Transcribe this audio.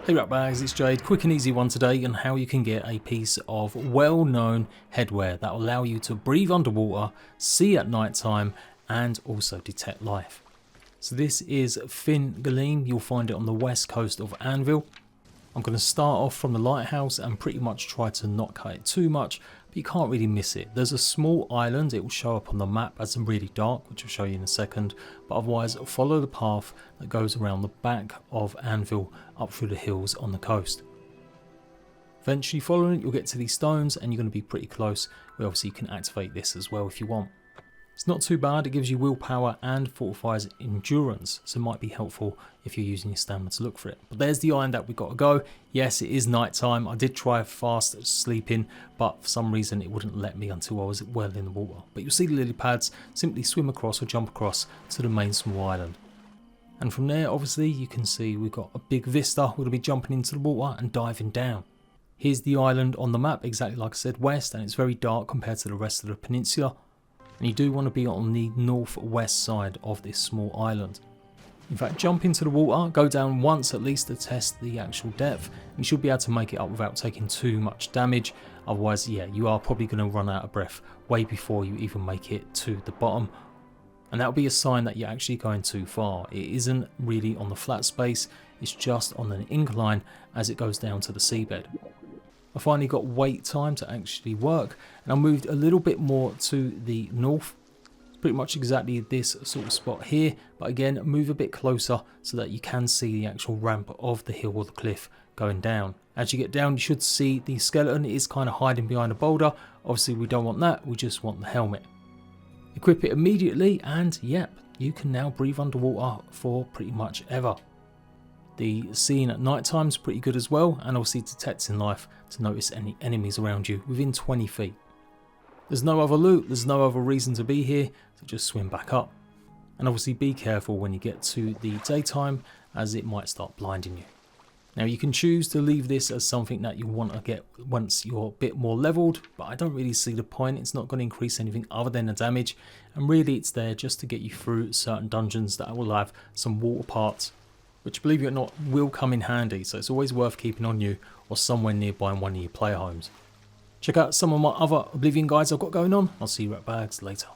Hey RATBAGGERS, it's Jade. Quick and easy one today on how you can get a piece of well-known headwear that will allow you to breathe underwater, see at night time, and also detect life. So this is thin Gleam. You'll find it on the west coast of Anvil. I'm going to start off from the lighthouse and pretty much try to not cut it too much, but you can't really miss it. There's a small island, it will show up on the map as really dark, which I'll show you in a second, but otherwise follow the path that goes around the back of Anvil up through the hills on the coast. Eventually following it, you'll get to these stones and you're going to be pretty close, where obviously you can activate this as well if you want. It's not too bad, it gives you willpower and fortifies endurance, so it might be helpful if you're using your stamina to look for it. But there's the island that we've got to go. Yes, it is night time. I did try fast sleeping, but for some reason it wouldn't let me until I was well in the water. But you'll see the lily pads, simply swim across or jump across to the main small island. And from there, obviously, you can see we've got a big vista. We're going to be jumping into the water and diving down. Here's the island on the map, exactly like I said, west, and it's very dark compared to the rest of the peninsula. And you do want to be on the northwest side of this small island. In fact, jump into the water, go down once at least to test the actual depth. You should be able to make it up without taking too much damage. Otherwise, yeah, you are probably going to run out of breath way before you even make it to the bottom. And that'll be a sign that you're actually going too far. It isn't really on the flat space, it's just on an incline as it goes down to the seabed. I finally got wait time to actually work, and I moved a little bit more to the north. Pretty much exactly this sort of spot here, but again, move a bit closer so that you can see the actual ramp of the hill or the cliff going down. As you get down, you should see the skeleton is kind of hiding behind a boulder. Obviously, we don't want that, we just want the helmet. Equip it immediately, and yep, you can now breathe underwater for pretty much ever. The scene at night time is pretty good as well, and obviously detecting life to notice any enemies around you within 20 feet. There's no other loot, there's no other reason to be here, so just swim back up. And obviously be careful when you get to the daytime, as it might start blinding you. Now you can choose to leave this as something that you want to get once you're a bit more leveled, but I don't really see the point. It's not going to increase anything other than the damage, and really it's there just to get you through certain dungeons that will have some water parts, which, believe it or not, will come in handy, so it's always worth keeping on you or somewhere nearby in one of your player homes. Check out some of my other Oblivion guides I've got going on. I'll see you at RATBAGGERS later.